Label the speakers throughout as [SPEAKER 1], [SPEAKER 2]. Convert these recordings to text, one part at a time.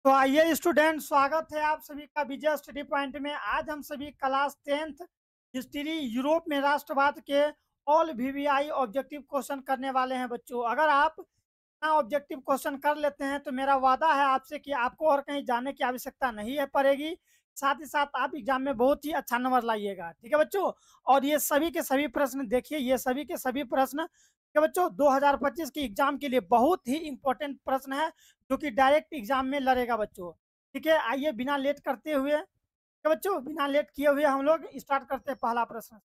[SPEAKER 1] तो आइए स्टूडेंट, स्वागत है आप सभी का विजय स्टडी पॉइंट में। आज हम सभी क्लास 10th हिस्ट्री यूरोप में राष्ट्रवाद के ऑल वीवीआई ऑब्जेक्टिव क्वेश्चन करने वाले हैं बच्चों। अगर आप इतना ऑब्जेक्टिव क्वेश्चन कर लेते हैं तो मेरा वादा है आपसे कि आपको और कहीं जाने की आवश्यकता नहीं है पड़ेगी। साथ ही साथ आप एग्जाम में बहुत ही अच्छा नंबर लाइएगा। ठीक है बच्चों। और ये सभी के सभी प्रश्न देखिए, ये सभी के सभी प्रश्न के बच्चों 2025 की एग्जाम के लिए बहुत ही इंपॉर्टेंट प्रश्न है, जो कि डायरेक्ट एग्जाम में लड़ेगा बच्चों। ठीक है, आइए बिना लेट करते हुए, ठीक है बच्चों, बिना लेट किए हुए हम लोग स्टार्ट करते हैं पहला प्रश्न।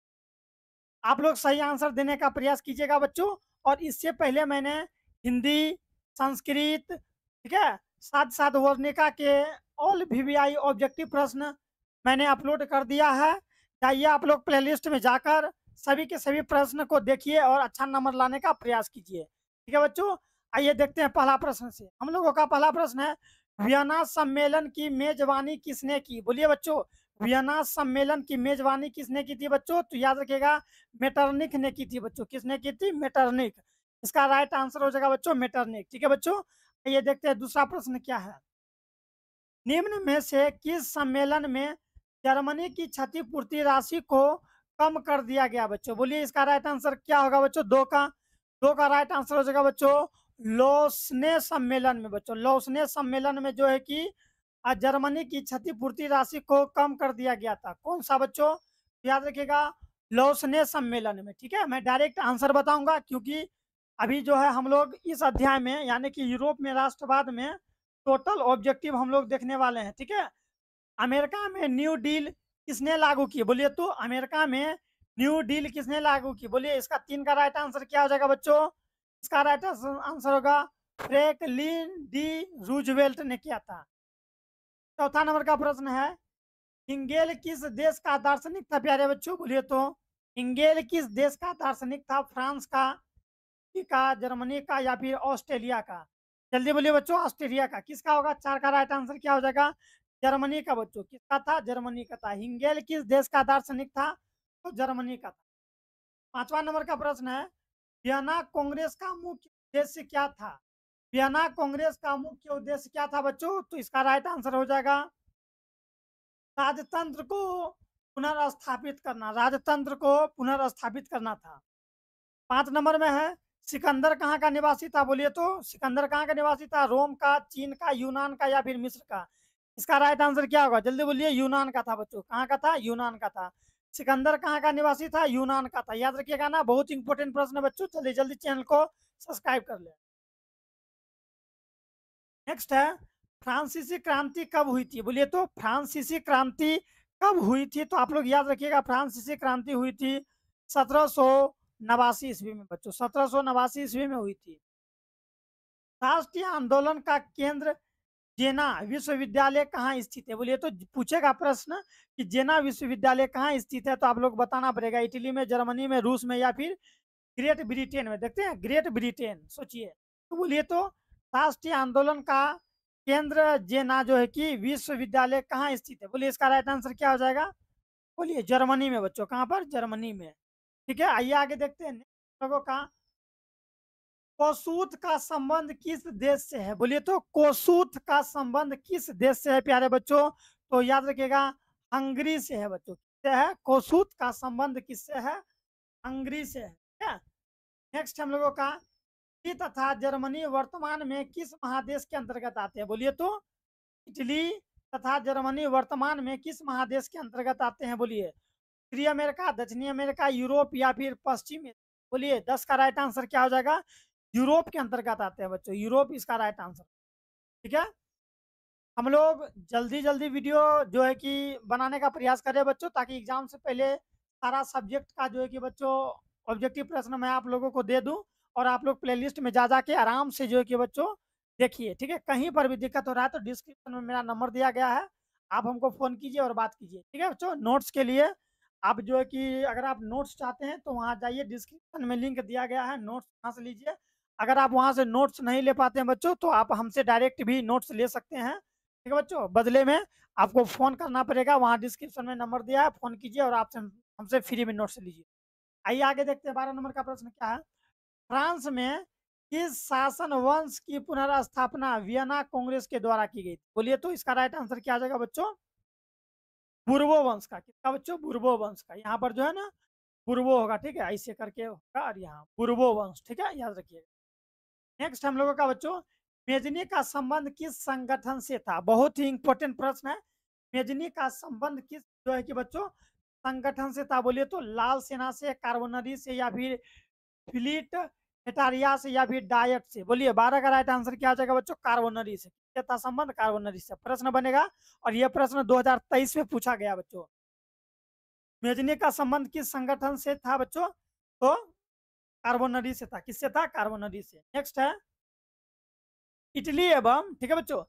[SPEAKER 1] आप लोग सही आंसर देने का प्रयास कीजिएगा बच्चों। और इससे पहले मैंने हिंदी, संस्कृत, ठीक है, साथ साथ वर्णिका के ऑल वीवीआई ऑब्जेक्टिव प्रश्न मैंने अपलोड कर दिया है। जाइए आप लोग प्लेलिस्ट में जाकर सभी के सभी प्रश्न को देखिए और अच्छा नंबर लाने का प्रयास कीजिए। ठीक है बच्चों, आइए देखते हैं पहला प्रश्न से। हम लोगों का पहला प्रश्न है, वियना सम्मेलन की मेजबानी किसने की? बोलिए बच्चों, वियना सम्मेलन की मेजबानी किसने की थी बच्चों? तो याद रखिएगा, मेटरनिक ने की थी बच्चों। किसने की थी? मेटरनिक। इसका राइट आंसर हो जाएगा बच्चों मेटरनिक। ठीक है बच्चों, ये देखते हैं दूसरा प्रश्न क्या है। निम्न में से किस सम्मेलन में जर्मनी की क्षतिपूर्ति राशि को कम कर दिया गया बच्चों? बोलिए इसका राइट आंसर क्या होगा बच्चों? दो का राइट आंसर हो जाएगा बच्चों लौसने सम्मेलन में। बच्चों लौसने सम्मेलन में जो है कि जर्मनी की क्षतिपूर्ति राशि को कम कर दिया गया था। कौन सा बच्चों? याद रखिएगा, लौसने सम्मेलन में। ठीक है, मैं डायरेक्ट आंसर बताऊंगा क्योंकि अभी जो है हम लोग इस अध्याय में यानी कि यूरोप में राष्ट्रवाद में टोटल ऑब्जेक्टिव हम लोग देखने वाले हैं। ठीक है, अमेरिका में न्यू डील किसने लागू की? बोलिए तो अमेरिका में न्यू डील किसने लागू की? बोलिए इसका 3 का राइट आंसर क्या हो जाएगा बच्चों? इसका राइट आंसर होगा फ्रैंकलिन डी रूजवेल्ट ने किया था। चौथा नंबर का प्रश्न है, इंगेल किस देश का दार्शनिक था प्यारे बच्चों? बोलिए तो इंगेल किस देश का दार्शनिक था? फ्रांस का जर्मनी का या फिर ऑस्ट्रेलिया का? जल्दी बोलिए बच्चों, ऑस्ट्रेलिया का। किसका होगा? 4 का राइट आंसर क्या हो जाएगा? जर्मनी का बच्चों। किसका था? जर्मनी का था। हिंगेल किस देश का दार्शनिक था? तो जर्मनी का था। पांचवा नंबर का प्रश्न है, वियना कांग्रेस का मुख्य उद्देश्य क्या था? वियना कांग्रेस का मुख्य उद्देश्य क्या था बच्चों? तो इसका राइट आंसर हो जाएगा राजतंत्र को पुनर्स्थापित करना। राजतंत्र को पुनर्स्थापित करना था। 5 नंबर में है, सिकंदर कहाँ का निवासी था? बोलिए तो सिकंदर कहाँ का निवासी था? रोम का, चीन का, यूनान का या फिर मिस्र का? इसका राइट आंसर क्या होगा? जल्दी बोलिए। यूनान का था बच्चों। कहाँ का था? यूनान का था। सिकंदर कहाँ का निवासी था? यूनान का था। याद रखिएगा ना, बहुत इंपॉर्टेंट प्रश्न है बच्चों। जल्दी जल्दी चैनल को सब्सक्राइब कर ले। नेक्स्ट है, फ्रांसीसी क्रांति कब हुई थी? बोलिए तो फ्रांसीसी क्रांति कब हुई थी? तो आप लोग याद रखिएगा, फ्रांसीसी क्रांति हुई थी 1789 ईस्वी में बच्चों। 1789 ईस्वी में हुई थी। राष्ट्रीय आंदोलन का केंद्र जेना विश्वविद्यालय कहाँ स्थित है? बोलिए तो पूछेगा प्रश्न कि जेना विश्वविद्यालय कहाँ स्थित है, तो आप लोग बताना पड़ेगा। इटली में, जर्मनी में, रूस में या फिर ग्रेट ब्रिटेन में? देखते हैं, ग्रेट ब्रिटेन। सोचिए। तो बोलिए तो राष्ट्रीय आंदोलन का केंद्र जेना जो है कि विश्वविद्यालय कहाँ स्थित है? बोलिए इसका राइट आंसर क्या हो जाएगा? बोलिए जर्मनी में बच्चों। कहाँ पर? जर्मनी में। ठीक है, आइए आगे देखते हैं लोगों का। कोसूथ का संबंध किस देश से है? बोलिए तो कोसूथ का संबंध किस देश से है प्यारे बच्चों? तो याद रखिएगा, हंगरी से है बच्चों। किससे है? कोसूथ का संबंध किससे है? हंगरी से है। ठीक है, नेक्स्ट हम लोगों का, इटली तथा जर्मनी वर्तमान में किस महादेश के अंतर्गत आते हैं? बोलिए तो इटली तथा जर्मनी वर्तमान में किस महादेश के अंतर्गत आते हैं? बोलिए उत्तरी अमेरिका, दक्षिणी अमेरिका, यूरोप या फिर पश्चिमी? बोलिए 10 का राइट आंसर क्या हो जाएगा? यूरोप के अंतर्गत आते हैं बच्चों। यूरोप इसका राइट आंसर। ठीक है, हम लोग जल्दी जल्दी वीडियो जो है कि बनाने का प्रयास करें बच्चों, ताकि एग्जाम से पहले सारा सब्जेक्ट का जो है कि बच्चों ऑब्जेक्टिव प्रश्न मैं आप लोगों को दे दूं और आप लोग प्लेलिस्ट में जा के आराम से जो है कि बच्चों देखिए। ठीक है, कहीं पर भी दिक्कत हो रहा है तो डिस्क्रिप्शन में मेरा नंबर दिया गया है, आप हमको फ़ोन कीजिए और बात कीजिए। ठीक है बच्चों, नोट्स के लिए आप जो है कि अगर आप नोट्स चाहते हैं तो वहाँ जाइए, डिस्क्रिप्शन में लिंक दिया गया है, नोट्स वहाँ से लीजिए। अगर आप वहाँ से नोट्स नहीं ले पाते हैं बच्चों, तो आप हमसे डायरेक्ट भी नोट्स ले सकते हैं। ठीक है बच्चों, बदले में आपको फ़ोन करना पड़ेगा। वहाँ डिस्क्रिप्शन में नंबर दिया है, फ़ोन कीजिए और आपसे हमसे फ्री में नोट्स लीजिए। आइए आगे देखते हैं। 12 नंबर का प्रश्न क्या है। फ्रांस में किस शासन वंश की पुनर्स्थापना वियना कांग्रेस के द्वारा की गई थी? बोलिए तो इसका राइट आंसर क्या आ जाएगा बच्चों? बुर्बो वंश का। किसका बच्चों? बुर्बो वंश का। यहाँ पर जो है ना बुर्बो होगा, ठीक है, ऐसे करके होगा, और यहाँ बुर्बो वंश, ठीक है, याद रखिएगा। नेक्स्ट हम लोगों का बच्चों, मेजनी का संबंध किस संगठन से था? बहुत ही इंपॉर्टेंट प्रश्न है। मेजनी का संबंध किस जो है कि बच्चों संगठन से था? बोलिए तो लाल सेना से, कार्बोनरी से, या फिर फ्लीट हेटारिया से, या फिर डायट से? बोलिए 12 का राइट आंसर क्या आ जाएगा बच्चों? कार्बोनरी से। क्या था संबंध? कार्बोनरी से। प्रश्न बनेगा और यह प्रश्न 2023 में पूछा गया बच्चों। मेजनी का संबंध किस संगठन से था बच्चों? तो कार्बोनरी से था। किससे था? कार्बोनरी से। नेक्स्ट है इटली एवं, ठीक है बच्चों,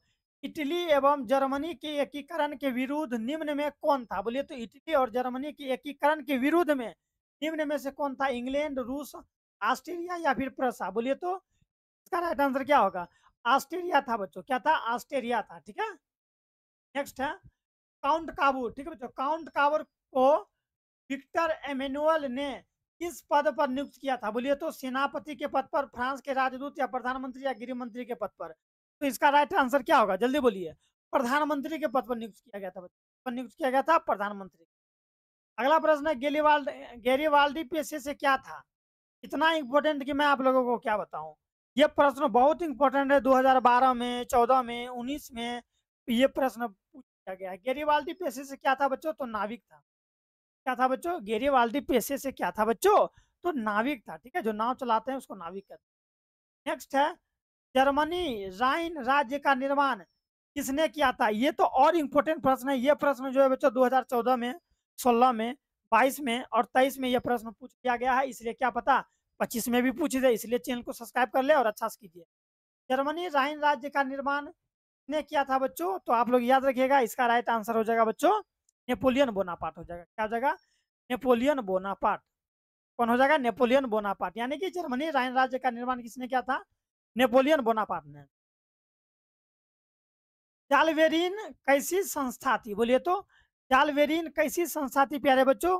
[SPEAKER 1] इटली एवं जर्मनी के एकीकरण के विरुद्ध निम्न में कौन था? बोलिए तो इटली और जर्मनी के एकीकरण के विरुद्ध में निम्न में से कौन था? इंग्लैंड, रूस, ऑस्ट्रेलिया, या फिर प्रसा? बोलिए तो इसका राइट आंसर क्या होगा? ऑस्ट्रेलिया था बच्चों। क्या था? ऑस्ट्रेलिया था, ठीक है। नेक्स्ट है काउंट काबूर, ठीक है बच्चों, काउंट काबूर को विक्टर एमेनुअल ने किस पद पर नियुक्त किया था? बोलिए तो सेनापति के पद पर, फ्रांस के राजदूत, या प्रधानमंत्री, या गृह मंत्री के पद पर? तो इसका राइट आंसर क्या होगा? जल्दी बोलिए। प्रधानमंत्री के पद पर नियुक्त किया गया था बच्चों। पर नियुक्त किया गया था प्रधानमंत्री। अगला प्रश्न है गेरिवाल्डी पेशे से क्या था? इतना इंपॉर्टेंट कि मैं आप लोगों को क्या बताऊं। ये प्रश्न बहुत इंपॉर्टेंट है। 2012 में, 14 में, 19 में ये प्रश्न पूछा गया है। गेरिवाल्डी पेशे से क्या था बच्चों? तो नाविक था। क्या था बच्चों? गेरिवाल्डी पेशे से क्या था बच्चों? तो नाविक था, ठीक है, जो नाव चलाते हैं उसको नाविक कहते हैं। नेक्स्ट है जर्मनी राइन राज्य का निर्माण किसने किया था? ये तो और इंपॉर्टेंट प्रश्न है। ये प्रश्न जो है बच्चों 2014 में, 16 में, 22 में और 23 में ये प्रश्न पूछ लिया गया है। इसलिए क्या पता 25 में भी पूछ दे, इसलिए चैनल को सब्सक्राइब कर ले और अच्छा से कीजिए। जर्मनी राइन राज्य का निर्माण ने किया था बच्चों? तो आप लोग याद रखिएगा, इसका राइट आंसर हो जाएगा बच्चों नेपोलियन बोनापार्ट हो जाएगा। क्या हो जाएगा? Napoleon Bonaparte. कौन हो जाएगा? Napoleon Bonaparte. यानी कि जर्मनी राइन राज्य का निर्माण किसने किया था? नेपोलियन बोनापार्ट ने। जालवेरिन कैसी संस्था थी? बोलिए तो जालवेरिन कैसी संस्था थी प्यारे बच्चों?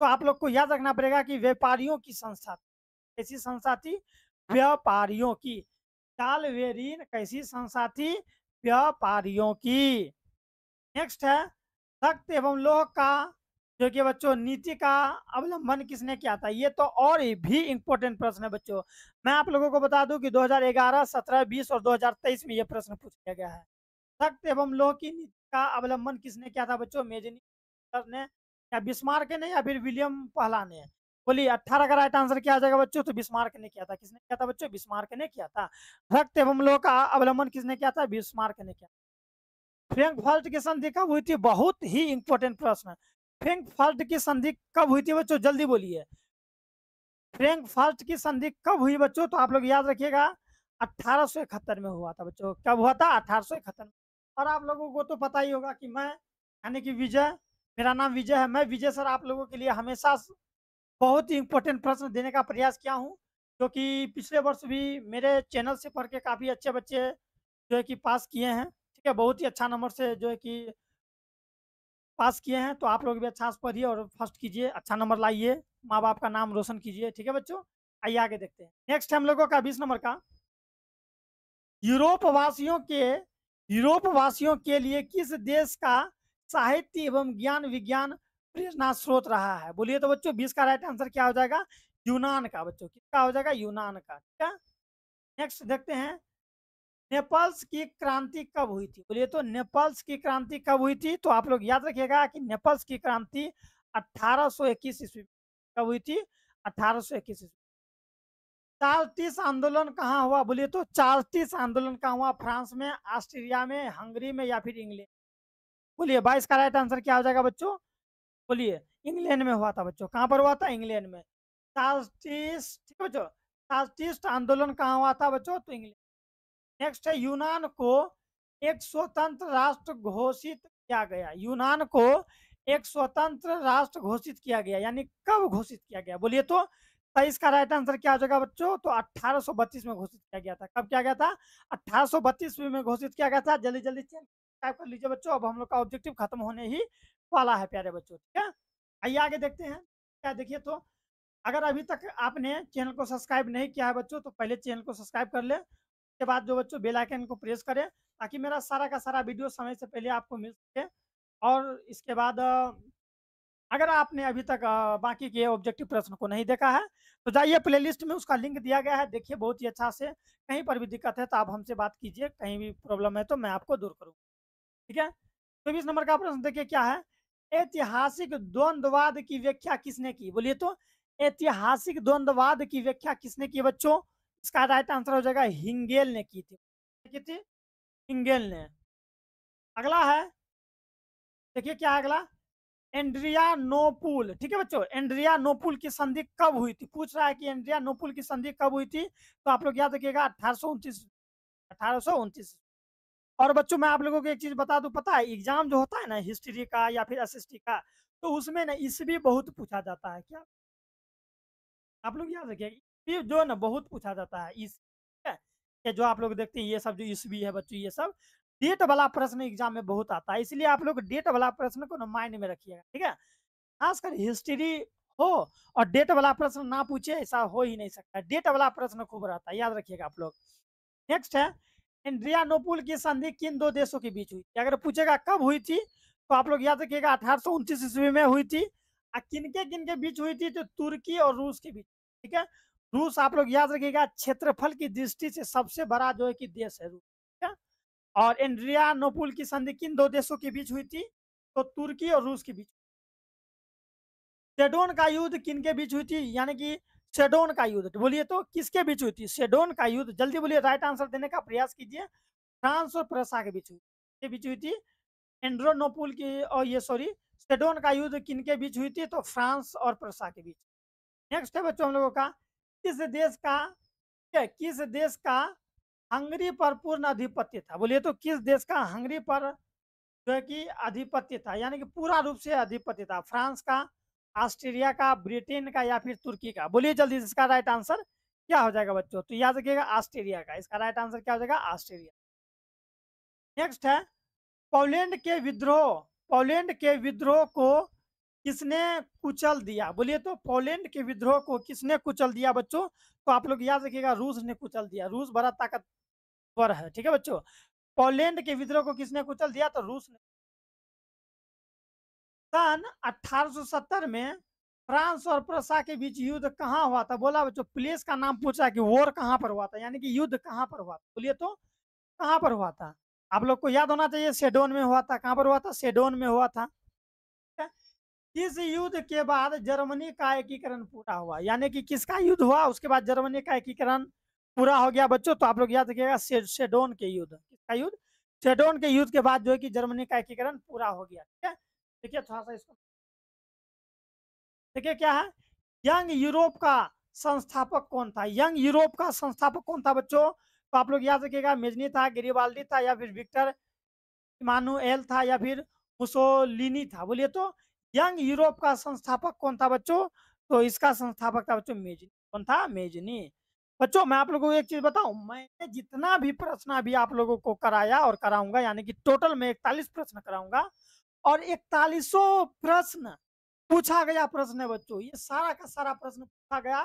[SPEAKER 1] तो आप लोग को याद रखना पड़ेगा कि व्यापारियों की संस्था थी। कैसी संस्था थी? व्यापारियों की। जालवेरिन कैसी संस्था थी? व्यापारियों की। नेक्स्ट है रक्त एवं लोह का जो कि बच्चों नीति का अवलंबन किसने किया था? ये तो और भी इंपॉर्टेंट प्रश्न है बच्चों। मैं आप लोगों को बता दूं कि 2011, 17, 20 और 2023 में ये प्रश्न पूछा गया है। रक्त एवं लोह की नीति का अवलंबन किसने किया था बच्चों? मेजनी ने, या बिस्मार्क ने, या फिर विलियम पहला ने? बोलिए 18 का राइट आंसर क्या आ जाएगा बच्चों? तो बिस्मार्क ने किया था। किसने किया था बच्चों? बिस्मार्क ने किया था। रक्त एवं लोह का अवलंबन किसने किया था? बिस्मार्क ने किया। फ्रैंकफर्ट की संधि कब हुई थी? बहुत ही इंपॉर्टेंट प्रश्न है। फ्रैंकफर्ट की संधि कब हुई थी बच्चों? जल्दी बोलिए। फ्रैंकफर्ट की संधि कब हुई बच्चों? तो आप लोग याद रखिएगा 1871 में हुआ था बच्चों। कब हुआ था? 1871 में। और आप लोगों को तो पता ही होगा कि मैं यानी कि विजय, मेरा नाम विजय है। मैं विजय सर आप लोगों के लिए हमेशा बहुत ही इंपॉर्टेंट प्रश्न देने का प्रयास किया हूँ, क्योंकि पिछले वर्ष भी मेरे चैनल से पढ़ के काफ़ी अच्छे बच्चे जो है कि पास किए हैं, ठीक है, बहुत ही अच्छा नंबर से जो है कि पास किए हैं। तो आप लोग भी अच्छा से पढ़िए और फर्स्ट कीजिए, अच्छा नंबर लाइए, माँ बाप का नाम रोशन कीजिए, ठीक है बच्चों। आइए आगे देखते हैं। नेक्स्ट हम लोगों का 20 नंबर का, यूरोप वासियों के यूरोप वासियों के लिए किस देश का साहित्य एवं ज्ञान विज्ञान प्रेरणा स्रोत रहा है? बोलिए तो बच्चों 20 का राइट आंसर क्या हो जाएगा? यूनान का बच्चों। किसका हो जाएगा? यूनान का, ठीक है। नेक्स्ट देखते हैं नेपल्स की क्रांति कब हुई थी? बोलिए तो नेपल्स की क्रांति कब हुई थी? तो आप लोग याद रखिएगा कि नेपल्स की क्रांति 1821 ईस्वी कब हुई थी? 1821 ईस्वी। चार्टिस्ट आंदोलन कहाँ हुआ? बोलिए तो चार्टिस्ट आंदोलन कहाँ हुआ? फ्रांस में, ऑस्ट्रिया में, हंगरी में, या फिर इंग्लैंड? बोलिए 22 का राइट आंसर क्या हो जाएगा बच्चों? बोलिए इंग्लैंड में हुआ था बच्चों। कहाँ पर हुआ था? इंग्लैंड में। चार्टिस्ट, ठीक है बच्चों, चार्टिस्ट आंदोलन कहाँ हुआ था बच्चों? तो इंग्लैंड। नेक्स्ट है यूनान को एक स्वतंत्र राष्ट्र घोषित किया गया। यूनान को एक स्वतंत्र राष्ट्र घोषित किया गया, यानी कब घोषित किया गया? बोलिए तो 23 का राइट आंसर क्या हो जाएगा बच्चों? तो 1832 में घोषित किया गया था। कब किया गया था? 1832 में घोषित किया गया था। जल्दी जल्दी टाइप कर लीजिए बच्चों, अब हम लोग का ऑब्जेक्टिव खत्म होने ही वाला है प्यारे बच्चों, ठीक है। आइए आगे देखते हैं। क्या देखिए तो अगर अभी तक आपने चैनल को सब्सक्राइब नहीं किया है बच्चों, तो पहले चैनल को सब्सक्राइब कर ले। उसके बाद जो बच्चों बेल आइकन को प्रेस करें, ताकि मेरा सारा का सारा वीडियो समय से पहले आपको मिल सके। और इसके बाद अगर आपने अभी तक बाकी के ऑब्जेक्टिव प्रश्न को नहीं देखा है, तो जाइए प्लेलिस्ट में, उसका लिंक दिया गया है, देखिए बहुत ही अच्छा से। कहीं पर भी दिक्कत है तो आप हमसे बात कीजिए, कहीं भी प्रॉब्लम है तो मैं आपको दूर करूँगा। ठीक है? 24 नंबर का प्रश्न देखिए क्या है? ऐतिहासिक द्वंद्ववाद की व्याख्या किसने की? बोलिए तो। ऐतिहासिक द्वंद्ववाद की व्याख्या किसने की बच्चों? इसका राइट आंसर हो जाएगा हिंगेल ने की थी। की थी? हिंगेल ने। अगला है, देखिए क्या है अगला? एंड्रियानोपुल। ठीक है बच्चों, एंड्रियानोपुल की संधि कब हुई थी? पूछ रहा है कि एंड्रियानोपुल की संधि कब हुई थी, तो आप लोग याद रखिएगा 1829। 1829। और बच्चों मैं आप लोगों को एक चीज बता दूं, पता है एग्जाम जो होता है ना हिस्ट्री का या फिर एसएसटी का, तो उसमें ना ईस्वी बहुत पूछा जाता है। क्या आप लोग याद रखिएगा, ये जो है ना बहुत पूछा जाता है इस, ठीक है? ये जो आप लोग देखते हैं ये सब जो ईस्वी है बच्चों, ये सब डेट वाला प्रश्न एग्जाम में बहुत आता है, इसलिए आप लोग डेट वाला प्रश्न को ना माइंड में रखिएगा। ठीक है? खासकर हिस्ट्री हो और डेट वाला प्रश्न ना पूछे, ऐसा हो ही नहीं सकता। डेट वाला प्रश्न खूब रहता है, याद रखिएगा आप लोग। नेक्स्ट है, एंड्रियानोपुल की संधि किन दो देशों के बीच हुई थी? अगर पूछेगा कब हुई थी, तो आप लोग याद रखिएगा 1829 ईस्वी में हुई थी। किनके किनके बीच हुई थी? तो तुर्की और रूस के बीच। ठीक है? रूस आप लोग याद रखिएगा क्षेत्रफल की दृष्टि से सबसे बड़ा जो है कि देश है रूस। ठीक है? और एंड्रियानोपुल की संधि किन दो देशों के बीच हुई थी? तो तुर्की और रूस के बीच। सेडोन का युद्ध किनके बीच हुई थी? यानी कि सेडोन का युद्ध, बोलिए तो किसके बीच हुई थी? सेडोन का युद्ध, जल्दी बोलिए, राइट आंसर देने का प्रयास कीजिए। फ्रांस और प्रसा के बीच हुई, के बीच हुई थी। एंड्रोनोपुल की, और ये सॉरी, सेडोन का युद्ध किनके बीच हुई थी? तो फ्रांस और प्रसा के बीच। नेक्स्ट है बच्चों हम लोगों का, किस देश का, किस देश का हंगरी पर पूर्ण आधिपत्य था? बोलिए तो किस देश का हंगरी पर जो है कि आधिपत्य था, यानी कि पूरा रूप से आधिपत्य था? फ्रांस का, ऑस्ट्रेलिया का, ब्रिटेन का या फिर तुर्की का? बोलिए जल्दी, इसका राइट आंसर क्या हो जाएगा बच्चों? तो याद रखिएगा ऑस्ट्रेलिया का, इसका राइट आंसर क्या हो जाएगा? ऑस्ट्रेलिया। नेक्स्ट है, पोलैंड के विद्रोह, पोलैंड के विद्रोह को किसने कुचल दिया? बोलिए तो पोलैंड के विद्रोह को किसने कुचल दिया बच्चों? तो आप लोग याद रखिएगा रूस ने कुचल दिया। रूस बड़ा ताकतवर है। ठीक है बच्चों? पोलैंड के विद्रोह को किसने कुचल दिया? तो रूस ने। सन 1870 में फ्रांस और प्रसा के बीच युद्ध कहाँ हुआ था? बोला बच्चों, प्लेस का नाम पूछा कि वॉर कहाँ पर हुआ था, यानी कि युद्ध कहाँ पर हुआ था? बोलिए तो कहाँ पर हुआ था? आप लोग को याद होना चाहिए, सेडोन में हुआ था। कहाँ पर हुआ था? सेडोन में हुआ था। इस युद्ध के बाद जर्मनी का एकीकरण पूरा हुआ, यानी कि किसका युद्ध हुआ उसके बाद जर्मनी का एकीकरण पूरा हो गया बच्चों? तो आप लोग याद रखिएगा सेडोन के युद्ध। किसका युद्ध? सेडोन के युद्ध के बाद जो है कि जर्मनी का एकीकरण पूरा हो गया। ठीक है? देखिए थोड़ा सा इसको देखिए क्या है, यंग यूरोप का संस्थापक कौन था? यंग यूरोप का संस्थापक कौन था बच्चों? तो आप लोग याद रखिएगा, मेजनी था, गेरिबाल्डी था, या फिर विक्टर इमानुएल था, या फिर मुसोलिनी था? बोलिए तो यंग यूरोप का संस्थापक कौन था बच्चों? तो इसका संस्थापक था बच्चों मेजनी। कौन था? मेजनी। बच्चों मैं आप लोगों को एक चीज बताऊं, मैंने जितना भी प्रश्न अभी आप लोगों को कराया और कराऊंगा, यानी कि टोटल में 41 प्रश्न कराऊंगा, और 41 प्रश्न पूछा गया प्रश्न है बच्चों। ये सारा का सारा प्रश्न पूछा गया,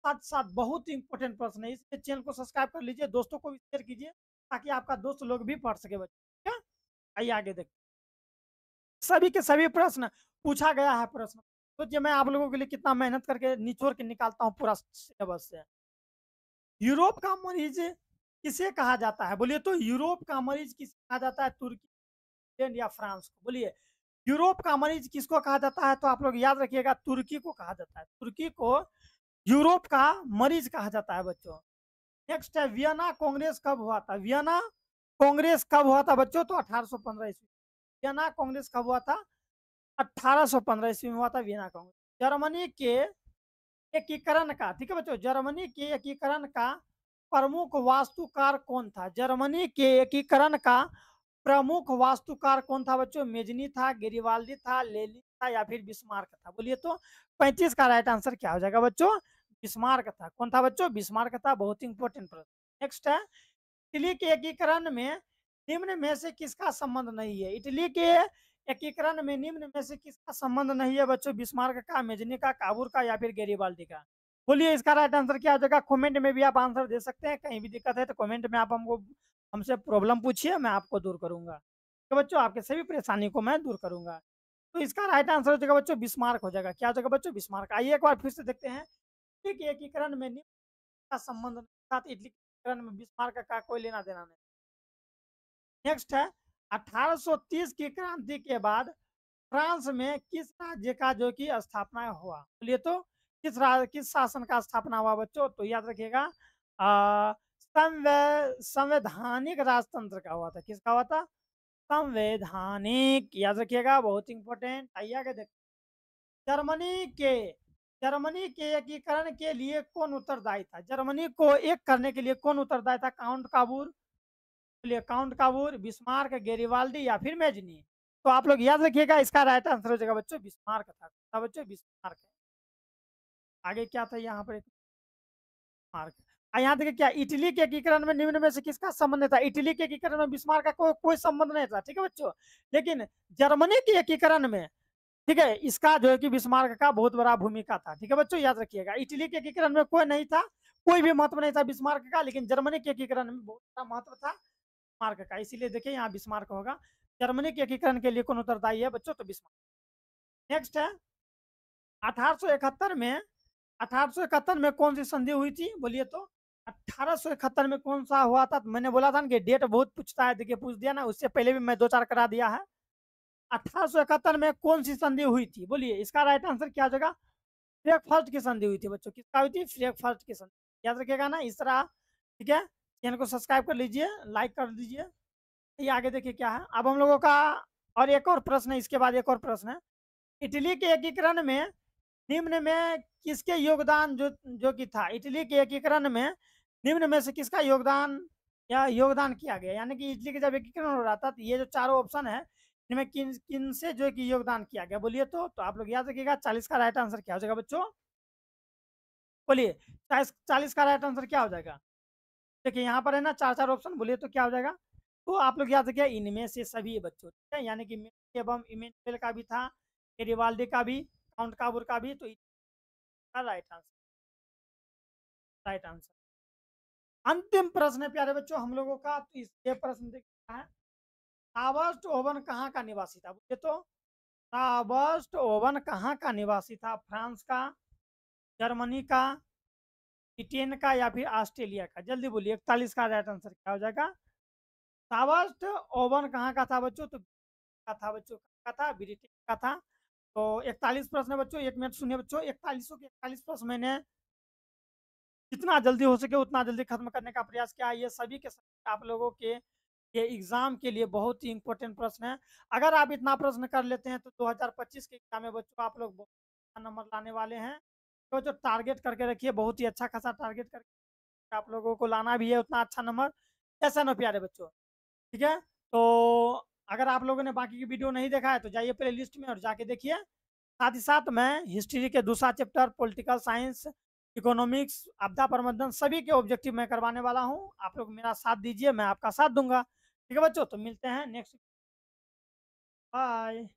[SPEAKER 1] साथ साथ बहुत इंपॉर्टेंट प्रश्न है। इसलिए चैनल को सब्सक्राइब कर लीजिए, दोस्तों को भी शेयर कीजिए, ताकि आपका दोस्त लोग भी पढ़ सके बच्चों। ठीक है? आइए आगे देखते, सभी के सभी प्रश्न पूछा गया है प्रश्न। तो ये मैं आप लोगों के लिए कितना मेहनत करके निचोड़ के निकालता हूँ पूरा सिलेबस से। यूरोप का मरीज किसे कहा जाता है? बोलिए तो यूरोप का मरीज किसे कहा जाता है? तुर्की, इंग्लैंड या फ्रांस को? बोलिए, यूरोप का मरीज किसको कहा जाता है? तो आप लोग याद रखिएगा तुर्की को कहा जाता है। तुर्की को यूरोप का मरीज कहा जाता है बच्चों। नेक्स्ट है, वियना कांग्रेस कब हुआ था? वियना कांग्रेस कब हुआ था बच्चों? तो 1815 ईस्वी। वियना कांग्रेस कब हुआ था? 1815 ईस्वी में हुआ था वियना कांग्रेस। जर्मनी के एकीकरण का, ठीक है बच्चों, जर्मनी के एकीकरण का प्रमुख वास्तुकार कौन था? जर्मनी के एकीकरण का प्रमुख वास्तुकार कौन था बच्चों? मेजनी था, गेरिबाल्दी था, लेनिन था, या फिर बिस्मार्क था? बोलिए तो 35 का राइट आंसर क्या हो जाएगा बच्चों? बिस्मार्क था। कौन था बच्चों? बिस्मार्क था। बहुत इंपॉर्टेंट प्रश्न। नेक्स्ट है, इटली के एकीकरण में निम्न में से किसका संबंध नहीं है? इटली के एकीकरण में निम्न में से किसका संबंध नहीं है बच्चों? बिस्मार्क का, मेजनी का, काबूर का या फिर गैरीबाल्दी का? बोलिए इसका राइट आंसर क्या हो जाएगा? कमेंट में भी आप आंसर दे सकते हैं। कहीं भी दिक्कत है तो कमेंट में आप हमसे प्रॉब्लम पूछिए, मैं आपको दूर करूंगा। तो बच्चों आपके सभी परेशानी को मैं दूर करूंगा। तो इसका राइट आंसर हो जाएगा बच्चों बिस्मार्क हो जाएगा। क्या हो जाएगा बच्चों? बिस्मार्क। आइए एक बार फिर से देखते हैं। इटली के एकीकरण में निम्न का संबंध नहीं, साथ इटली के एकीकरण में बिस्मार्क का कोई लेना देना नहीं। नेक्स्ट है 1830 की क्रांति के बाद फ्रांस में किस राज्य का जो कि स्थापना हुआ? बोलिए तो किस शासन का स्थापना हुआ बच्चों? तो याद रखिएगा संवैधानिक राजतंत्र का हुआ था। किसका हुआ था? संवैधानिक। याद रखिएगा, बहुत इंपॉर्टेंट। आइए आगे देखते। जर्मनी के जर्मनी के एकीकरण के लिए कौन उत्तरदायी था? जर्मनी को एक करने के लिए कौन उत्तरदायी था? काउंट काबूर, बोलिए काउंट काबूर, बिस्मार्क, गेरिबाल्दी या फिर मेजनी? तो आप लोग याद रखिएगा, इसका राइट आंसर हो जाएगा बच्चों बिस्मार्क था बच्चों, बिस्मार्क। आगे क्या था यहाँ पर? मार्क। यहाँ देखिए क्या, इटली के एकीकरण में निम्न में से किसका संबंध था? इटली के एकीकरण में बिस्मार्क का कोई संबंध नहीं था, ठीक है बच्चों। लेकिन जर्मनी के एकीकरण में, ठीक है, इसका जो है कि बिस्मार्क का बहुत बड़ा भूमिका था, ठीक है बच्चों, याद रखिएगा। इटली के एकीकरण में कोई नहीं था, कोई भी महत्व नहीं था बिस्मार्क का, लेकिन जर्मनी के एकीकरण में बहुत बड़ा महत्व था बिस्मार्क का, इसीलिए देखिए यहाँ बिस्मार्क होगा। जर्मनी के एकीकरण के लिए कौन उत्तरदायी है बच्चों? तो बिस्मार्क। नेक्स्ट है 1871 में 1871 में कौन सी संधि हुई थी? बोलिए तो 1871 में कौन सा हुआ था? तो मैंने बोला था ना कि डेट बहुत पूछता है, देखिए पूछ दिया ना, उससे पहले भी मैं दो चार करा दिया है। 1871 में कौन सी संधि हुई थी? बोलिए इसका राइट आंसर क्या हो जाएगा? फ्रैंकफर्ट की संधि हुई थी बच्चों। किसका हुई थी? फ्रैंकफर्ट की संधि। याद रखिएगा ना इस तरह, ठीक है। चैनल को सब्सक्राइब कर लीजिए, लाइक कर दीजिए। ये आगे देखिए क्या है अब हम लोगों का। और एक और प्रश्न है, इसके बाद एक और प्रश्न है। इटली के एकीकरण में निम्न में किसके योगदान जो कि था? इटली के एकीकरण में निम्न में से किसका योगदान किया गया? यानी कि इटली का जब एकीकरण हो रहा था तो ये जो चारों ऑप्शन है, इनमें किन किन से जो कि योगदान किया गया? बोलिए तो आप लोग याद रखिएगा 40 का राइट आंसर क्या हो जाएगा बच्चों? बोलिए 40 का राइट आंसर क्या हो जाएगा? देखिए यहाँ पर है ना चार चार ऑप्शन, बोलिए तो क्या हो जाएगा? तो आप लोग याद रखिए इनमें से सभी बच्चों, ठीक है, यानी कि एवं इमेनुअल का भी था, गेरिबाल्दी का भी, काउंट काबूर का भी। तो इसका राइट आंसर। अंतिम प्रश्न है प्यारे बच्चों हम लोगों का। तो ये प्रश्न देखना है, रॉबर्ट ओवन कहाँ का निवासी था? बोलिए तो रॉबर्ट ओवन कहाँ का निवासी था? फ्रांस का, जर्मनी का, ब्रिटेन का या फिर ऑस्ट्रेलिया का? जल्दी बोलिए, 41 का राइट आंसर क्या हो जाएगा? रॉबर्ट ओवन कहाँ का था बच्चों? तो का था बच्चों, का था ब्रिटेन का था। तो 41 प्रश्न है बच्चों, 1 मिनट सुनिए बच्चों। 41 के 41 प्रश्न मैंने जितना जल्दी हो सके उतना जल्दी खत्म करने का प्रयास किया। ये सभी के सभी आप लोगों के ये एग्जाम के लिए बहुत ही इंपॉर्टेंट प्रश्न है। अगर आप इतना प्रश्न कर लेते हैं तो 2025 के एग्जाम में बच्चों आप लोग बहुत अच्छा नंबर लाने वाले हैं। तो जो टारगेट करके रखिए, बहुत ही अच्छा खासा टारगेट करके आप लोगों को लाना भी है उतना अच्छा नंबर, ऐसा ना प्यारे बच्चों, ठीक है। तो अगर आप लोगों ने बाकी की वीडियो नहीं देखा है तो जाइए प्ले लिस्ट में और जाके देखिए। साथ ही साथ मैं हिस्ट्री के दूसरा चैप्टर, पॉलिटिकल साइंस, इकोनॉमिक्स, आपदा प्रबंधन, सभी के ऑब्जेक्टिव मैं करवाने वाला हूँ। आप लोग मेरा साथ दीजिए, मैं आपका साथ दूंगा, ठीक है बच्चों। तो मिलते हैं नेक्स्ट। बाय।